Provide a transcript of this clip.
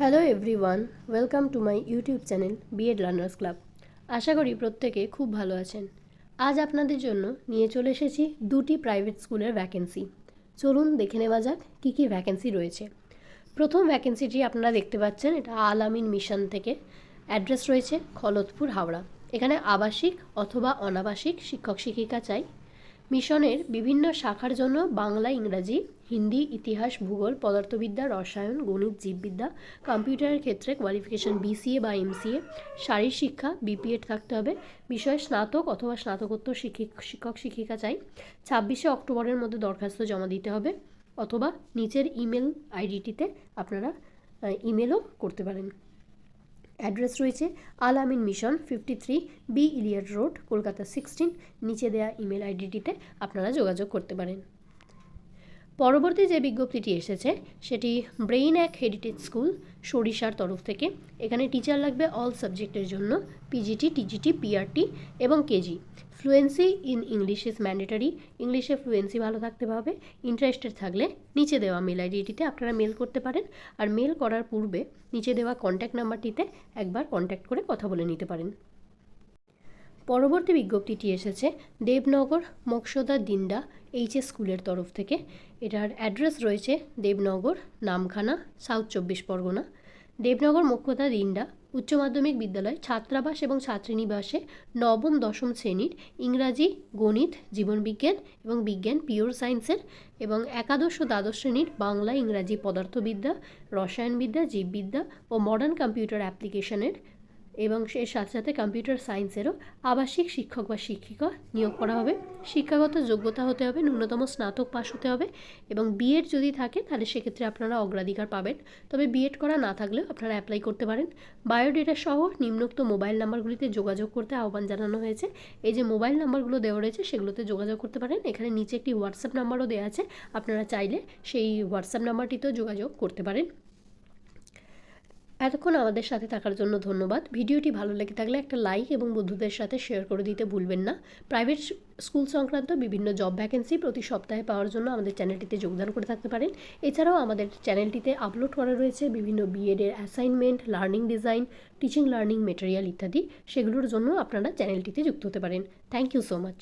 Hello everyone, welcome to my YouTube channel BEd learners club. আশা করি প্রত্যেকে খুব ভালো আছেন। আজ আপনাদের জন্য নিয়ে চলে এসেছি দুটি প্রাইভেট স্কুলের ভ্যাকেন্সি। চলুন দেখে নেওয়া যাক কী কী ভ্যাকেন্সি রয়েছে। প্রথম ভ্যাকেন্সিটি আপনারা দেখতে পাচ্ছেন, এটা আল আমিন মিশন থেকে। অ্যাড্রেস রয়েছে খলতপুর, হাওড়া। এখানে আবাসিক অথবা অনাবাসিক শিক্ষক শিক্ষিকা চাই। মিশনের বিভিন্ন শাখার জন্য বাংলা, ইংরাজি, হিন্দি, ইতিহাস, ভূগোল, পদার্থবিদ্যা, রসায়ন, গণিত, জীববিদ্যা, কম্পিউটারের ক্ষেত্রে কোয়ালিফিকেশন বিসিএ বা এমসিএ, শারীর শিক্ষা বিপিএড থাকতে হবে, বিষয়ে স্নাতক অথবা স্নাতকোত্তর শিক্ষক শিক্ষিকা চাই। 26শে অক্টোবরের মধ্যে দরখাস্ত জমা দিতে হবে, অথবা নিচের ইমেল আইডিটিতে আপনারা ইমেলও করতে পারেন। অ্যাড্রেস রয়েছে Al Amin mission, 53 B Elliot road, Kolkata 16। নিচে দেওয়া ইমেল আইডিটিতে আপনারা যোগাযোগ করতে পারেন। পরবর্তী যে বিজ্ঞপ্তিটি এসেছে সেটি ব্রেইন এক হেরিটেজ স্কুল, সরিষার তরফ থেকে। এখানে টিচার লাগবে অল সাবজেক্টের জন্য, পিজিটি, টিজিটি, পিআরটি এবং KG. Fluency in English is mandatory. ইংলিশে ফ্লুয়েন্সি ভালো থাকতে হবে। ইন্টারেস্টেড থাকলে নিচে দেওয়া মেল আইডিটিতে আপনারা মেল করতে পারেন, আর মেল করার পূর্বে নিচে দেওয়া কন্ট্যাক্ট নাম্বারটিতে একবার কন্ট্যাক্ট করে কথা বলে নিতে পারেন। পরবর্তী বিজ্ঞপ্তিটি এসেছে দেবনগর মোক্ষদা দিন্ডা এইচএস স্কুলের তরফ থেকে। এটার অ্যাড্রেস রয়েছে দেবনগর, নামখানা, সাউথ 24 পরগনা। দেবনগর মোক্ষদা দিন্ডা উচ্চ মাধ্যমিক বিদ্যালয় ছাত্রাবাস এবং ছাত্রীনিবাসে নবম দশম শ্রেণীর ইংরাজি, গণিত, জীবনবিজ্ঞান এবং বিজ্ঞান পিওর সায়েন্সের এবং একাদশ ও দ্বাদশ শ্রেণীর বাংলা, ইংরাজি, পদার্থবিদ্যা, রসায়নবিদ্যা, জীববিদ্যা ও মডার্ন কম্পিউটার অ্যাপ্লিকেশনের এবং এর সাথে সাথে কম্পিউটার সায়েন্সেরও আবাসিক শিক্ষক বা শিক্ষিকা নিয়োগ করা হবে। শিক্ষাগত যোগ্যতা হতে হবে ন্যূনতম স্নাতক পাস হতে হবে, এবং বিএড যদি থাকে তাহলে সেক্ষেত্রে আপনারা অগ্রাধিকার পাবেন। তবে বিএড করা না থাকলেও আপনারা অ্যাপ্লাই করতে পারেন। বায়োডেটা সহ নিম্নোক্ত মোবাইল নাম্বারগুলিতে যোগাযোগ করতে আহ্বান জানানো হয়েছে। এই যে মোবাইল নাম্বারগুলো দেওয়া রয়েছে সেগুলোতে যোগাযোগ করতে পারেন। এখানে নিচে একটি হোয়াটসঅ্যাপ নাম্বারও দেওয়া আছে, আপনারা চাইলে সেই হোয়াটসঅ্যাপ নাম্বারটিতেও যোগাযোগ করতে পারেন। এতক্ষণ আমাদের সাথে থাকার জন্য ধন্যবাদ। ভিডিওটি ভালো লেগে থাকলে একটা লাইক এবং বন্ধুদের সাথে শেয়ার করে দিতে ভুলবেন না। প্রাইভেট স্কুল সংক্রান্ত বিভিন্ন জব ভ্যাকেন্সি প্রতি সপ্তাহে পাওয়ার জন্য আমাদের চ্যানেলটিতে যোগদান করে থাকতে পারেন। এছাড়াও আমাদের চ্যানেলটিতে আপলোড করা রয়েছে বিভিন্ন বিএডের assignment, learning design, teaching learning material ইত্যাদি। সেগুলোর জন্য আপনারা চ্যানেলটিতে যুক্ত হতে পারেন। Thank you so much.